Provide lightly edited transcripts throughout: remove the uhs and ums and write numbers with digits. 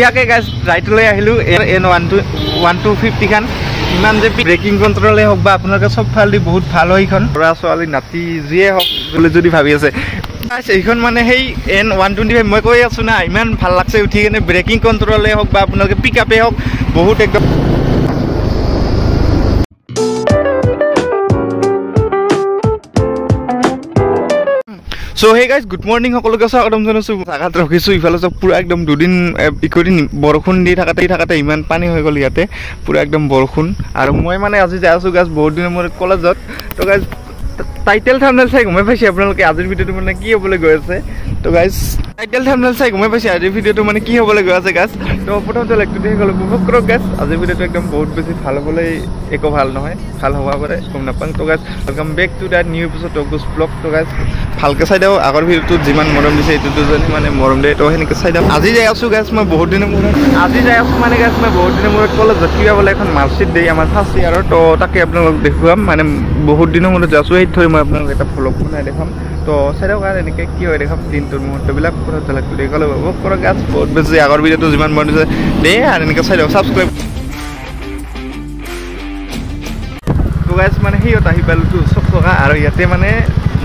ইয়াকে গাইজ ৰাইটলৈ আহিলোঁ N1250 খান ইমান যে ব্ৰেকিং কণ্ট্ৰলে হওক বা আপোনালোকে চব ফালেদি বহুত ভাল হয় এইখন ল'ৰা ছোৱালী নাতি যিয়ে হওক বুলি যদি ভাবি আছে এইখন মানে সেই N125 মই কৈ আছোঁ না ইমান ভাল লাগছে উঠি কিনে ব্ৰেকিং কণ্ট্ৰলে হওক বা আপোনালোকে পিক আপে হওক বহুত একদম So hey guys, good morning সকলোকে স্বাগতম জনাইছো জাগাত ৰখিছো ইফালে সব পুৰা একদম দুদিন ইকৰি বৰষুণ দি থাকাতে ইমান পানী হৈ গল ইয়াতে পুৰা একদম বৰষুণ আৰু মই মানে আজি যাই আছো গাইজ বহুত দিনৰ মোৰ কলেজত তো গাইজ টাইটেল থাম্বনেল চাই গমে পাইছে আপোনালোকে আজিৰ ভিডিওটো মানে কি হ'বলৈ গৈ আছে তো গাইজ টাইটেল থাম্বনেল চাই গমে পাইছে আজিৰ ভিডিওটো মানে কি হ'বলৈ গৈ আছে গাইজ তো প্ৰথমতে লাইকটো দি গ'ল উপভোগ কৰক গাইজ আজিৰ ভিডিওটো একদম বহুত বেছি ভাল হ'বলৈ একো ভাল নহয় ভাল হ'ব পাৰে গম নাপাং তো guys welcome back to that new episode of গুছ ব্লগ তো গাইজ ভালকে চাই দাও আগৰ ভিডিওটো যিমান মৰম দিছে এইটো দুজনী মানে মৰম দিয়ে তো সেনেকৈ চাই দাও আজি যাই আছো গাইজ মই বহুত দিনৰ মূৰত কলেজত কিবা বোলে এখন মাৰ্কশ্বিট দিয়ে আমাৰ ফাৰ্ষ্ট ইয়াৰৰ তো তাকে আপোনালোকক দেখুৱাম মানে বহুত দিনৰ মূৰত যাই আছো সেই ধৰি মই আপোনালোক এটা ভ্লগ বনাই দেখাম তো চাই দাও কাৰণ এনেকৈ কি হয় দেখাম দিনটোৰ মুহূৰ্তবিলাক কথা লাগটো দেখালে উপভোগ কৰক গাইজ বহুত বেছি আগৰ ভিডিওটো যিমান মৰম দিছে দে আৰু এনেকৈ চাই দাও ছাবস্ক্ৰাইব তো গাইজ মানে সিহঁত আহি পালোতো চব টকা আৰু ইয়াতে মানে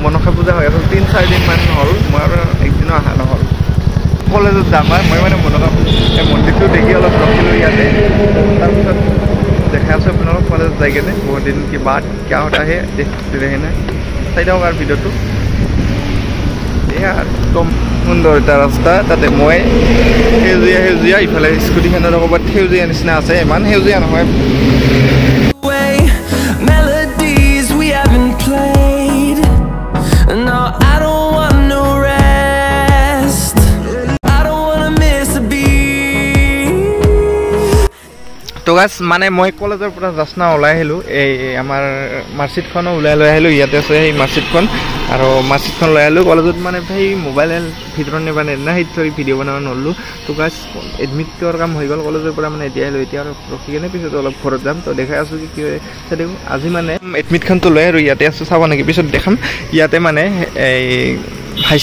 মনসা পূজা হৈ আছে 3-4 দিন মান হ'ল মই আৰু একদিনো অহা নহ'ল কলেজত যাম মই মানে মনসা মন্দিৰটো দেখি অলপ ৰখিলোঁ ইয়াতে তাৰপিছত দেখাই আছোঁ আপোনালোক কলেজত যাই কেনে বহুত দিন কি বাট কিয় আহে দেখে নাই চাই দিয়ক আৰু ভিডিঅ'টো এয়া একদম সুন্দৰ এটা ৰাস্তা তাতে মই সেউজীয়া ইফালে স্কুটিখনৰ ক'ৰবাত সেউজীয়া নিচিনা আছে ইমান সেউজীয়া নহয় No, I don't want no rest. I don't wanna miss a beat. তো গাইজ মানে মই কলেজৰ পৰা জাষ্ট না ওলাই আহিলোঁ এই আমাৰ মাৰ্কশ্বিটখনো ওলাই লৈ আহিলোঁ ইয়াতে আছে সেই মাৰ্কশ্বিটখন আৰু মাৰ্কশ্বিটখন লৈ আহিলোঁ কলেজত মানে সেই মোবাইল ভিতৰত নিবা নেদনা সেই থৈ ভিডিঅ' বনাব নোৱাৰিলোঁ তো গাইজ এডমিটৰ কাম হৈ গ'ল কলেজৰ পৰা মানে এতিয়া আহিলোঁ এতিয়া আৰু ৰখি কিনে পিছত অলপ ঘৰত যাম তো দেখাই আছোঁ কি চাই দেখোঁ আজি মানে এডমিটখনটো লৈ আৰু ইয়াতে আছোঁ চাব নেকি পিছত দেখাম ইয়াতে মানে এই হাই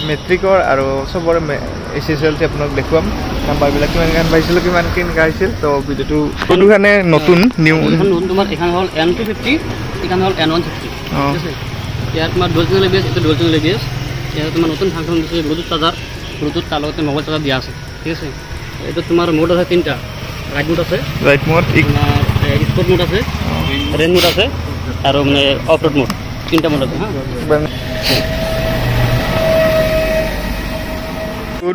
মেট্ৰিকৰ আৰু চবৰে SSLC আপোনাক দেখুৱাম নাম্বাৰবিলাক কিমান গান পাইছিলোঁ কিমান আহিছিল তো ভিডিঅ'টো কোনটো কাৰণে নতুন নিউ তোমাৰ এখন হ'ল N250 এখন হ'ল N150 ঠিক আছে ইয়াত তোমাৰ ডুৱেল চেনেল ABS এটা ডুৱেল চেনেল ABS ইয়াত তোমাৰ নতুন ফাংচন দিছে ব্লুটুথ চাৰ্জাৰ ব্লুটুথ তাৰ লগতে মোবাইল চাৰ্জাৰ দিয়া আছে ঠিক আছে এইটো তোমাৰ মোড আছে তিনিটা ৰাইট মোড আছে স্পৰ্ট মোড আছে ৰেন মোড আছে আৰু মানে অফ ৰোড মোড তিনিটা মোড আছে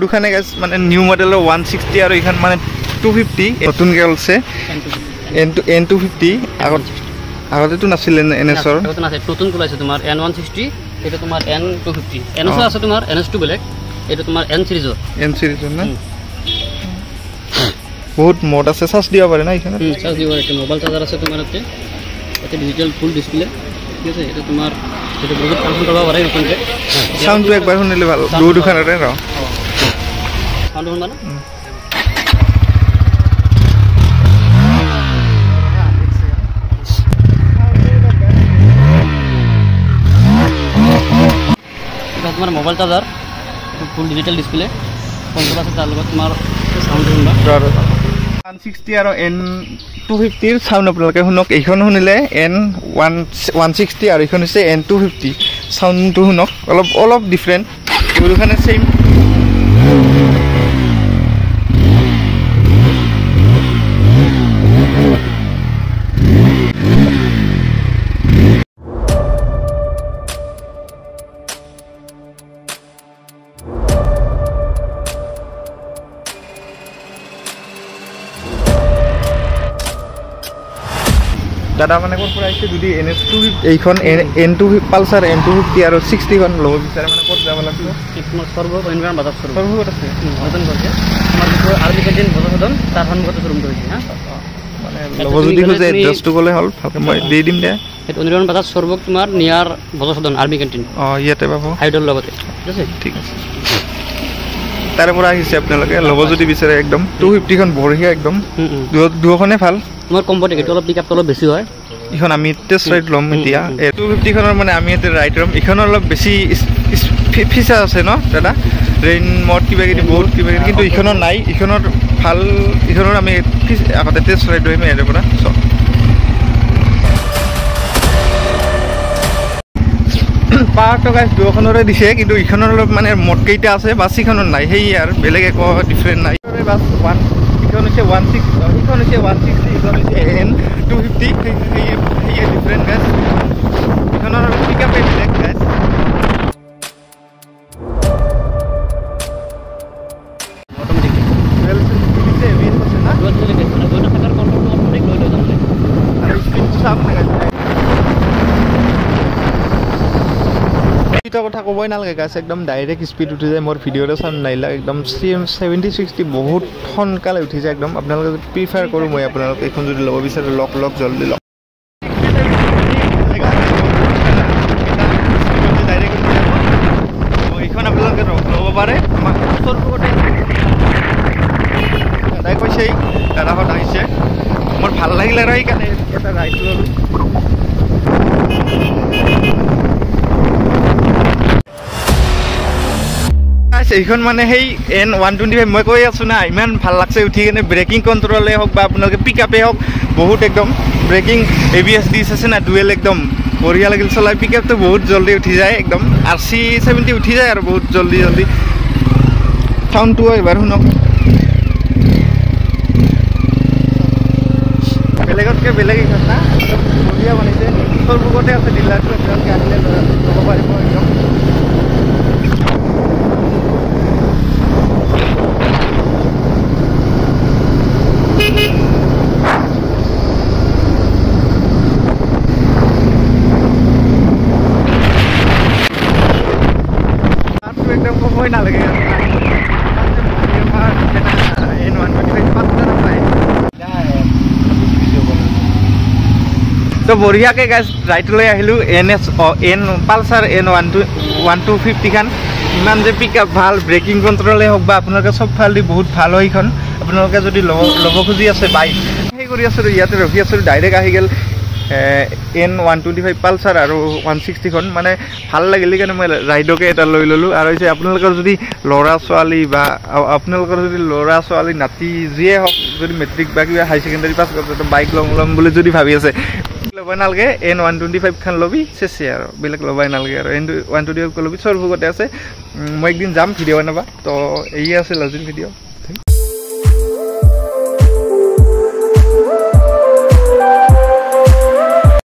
দুখানে গাইজ মানে নিউ মডেলৰ 160 আৰু এইখন মানে 250 নতুনকৈ ওলছে N250 আগতেতো নাছিলে NSৰ নতুন ওলাইছে তোমাৰ N160 এটা তোমাৰ N250 NS আছে তোমাৰ NS2 বেলেগ এটা তোমাৰ N সিৰিজৰ না বহুত মোড আছে চাৰ্জ দিব পাৰে না এইখানে চাৰ্জ দিব পাৰে মোবাইল চাৰ্জাৰ আছে তোমাৰ এটা ডিজিটেল ফুল ডিসপ্লে ঠিক আছে এটা তোমাৰ এটা বহুত ফাংচন কৰিব পাৰে নতুনকৈ সাউন্ডটো একবাৰ শুনিলে ভাল দুখানৰে ন সাউন্ড শুনবা না তোমার mobile charger full digital display control আছে তার লগত তোমার সাউন্ড শুনবা 160 আৰু N250 সাউন্ড আপোনালোকে শুনক এইখন শুনিলে N160 আৰু এইখন হৈছে N250 সাউন্ডটো শুনক অলপ ডিফাৰেন্ট দুখানে সেম দাদা মানে ক'ৰ পৰা আহিছে যদি NS2 এইখন N2 পালচাৰ N250 আৰু 60 খন ল'ব বিচাৰে মানে ক'ত যাব লাগিব তোমাৰ সৰ্বনিৰ্মাণ বাজাজ সৰ্বত আছে নতুন কৰিছে তোমাৰ যিটো আৰ্মি কেণ্টিন বজাৰখন তাৰ সন্মুখতে শ্বৰুম কৰিছে হা মানে ল'ব যদি খুজে এড্ৰেছটো ক'লে হ'ল ভালকৈ মই দি দিম দে সেইটো নিৰ্মাণ বাজাজ সৰ্বক তোমাৰ নিয়াৰ বজাৰখন আৰ্মি কেণ্টিন ইয়াতে পাব হাইডৰ লগতে ঠিক আছে ঠিক আছে তাৰে পৰা আহিছে আপোনালোকে ল'ব যদি বিচাৰে একদম 250 খন বঢ়িয়া একদম দুখনে ভাল তোমাৰ কম্পেক্ট এইটো অলপ পিকআপটো অলপ বেছি হয় এখন আমি টেষ্ট ৰাইড ল'ম এতিয়া 250 খনৰ মানে আমি এটা ৰাইড ল'ম এখন অলপ বেছি ফিচাৰ আছে ন দাদা ৰেইন মড কিবা কিবি বহুত কিবা কিবি কিন্তু ইখনৰ নাই ইখনৰ ভাল ইখনৰ আমি আগতে টেষ্ট ৰাইড কৰিম ইয়াৰ পৰা পাৱাৰটো গাইজ দুখনৰে দিছে কিন্তু ইখনৰ অলপ মানে মদ কেইটা আছে বাছ ইখনৰ নাই সেই আৰু বেলেগ একো ডিফাৰেণ্ট নাই বাছ ওৱান ইখন হৈছে 16 ইখন হৈছে 160 ইখন হৈছে N250 সেই ডিফাৰেণ্ট গাইজ ইখনৰ পিকআপে বেলেগ গাইজ কথা ক'বই নালাগে গাইছ একদম ডাইৰেক্ট স্পীড উঠি যায় মোৰ ভিডিঅ'তে চাম নাইলা একদম 70-60 বহুত সোনকালে উঠি যায় একদম আপোনালোকে প্ৰিফাৰ কৰোঁ মই আপোনালোকে এইখন যদি ল'ব বিচাৰে লওক জল্দি লওক এইখন আপোনালোকে ল'ব পাৰে দাদাই কৈছে দাদাহঁত আহিছে মোৰ ভাল লাগিলে আৰু সেইকাৰণে এটা ৰাইড ল'লোঁ এইখন মানে সেই N125 মই কৈ আছোঁ না ইমান ভাল লাগছে উঠি কিনে ব্ৰেকিং কণ্ট্ৰলে হওক বা আপোনালোকে পিকআপে হওক বহুত একদম ব্ৰেকিং ABS ডিছ আছে না ডুৱেল একদম বঢ়িয়া লাগিল চলাই পিকআপটো বহুত জল্দি উঠি যায় একদম RC70 উঠি যায় আৰু বহুত জল্দি চাউণ্ডটো এবাৰ শুনক বেলেগতকৈ বেলেগ এইখন না বঢ়িয়া বনাইছে সৰ্বগতে আছে ডিলাৰটো আপোনালোকে আহিলে ল'ব পাৰিব একদম একদম ক'বই নালাগে তো বঢ়িয়াকৈ গাইজ ৰাইডলৈ আহিলোঁ পালচাৰ N150 খান ইমান যে পিকআপ ভাল ব্ৰেকিং কণ্ট্ৰলে হওক বা আপোনালোকে চব ফালেদি বহুত ভাল হয় এইখন আপোনালোকে যদি ল'ব খুজি আছে বাইক সেই কৰি আছোঁ ইয়াতে ৰখি আছোঁ ডাইৰেক্ট আহি গ'ল N125 পালচাৰ আৰু 160খন মানে ভাল লাগিল সেইকাৰণে মই ৰাইডকে এটা লৈ ল'লোঁ আৰু হৈছে আপোনালোকৰ যদি ল'ৰা ছোৱালী বা আপোনালোকৰ যদি ল'ৰা ছোৱালী নাতি যিয়ে হওক যদি মেট্ৰিক বা কিবা হাই ছেকেণ্ডেৰী পাছ কৰে বাইক ল'ম বুলি যদি ভাবি আছে ল'বই নালাগে N125 খান ল'বি চেছে আৰু বেলেগ ল'বই নালাগে আৰু N125 ল'বি সৰ্বগতে আছে মই একদিন যাম ভিডিঅ' বনাবা তো এই আছিল আজিৰ ভিডিঅ'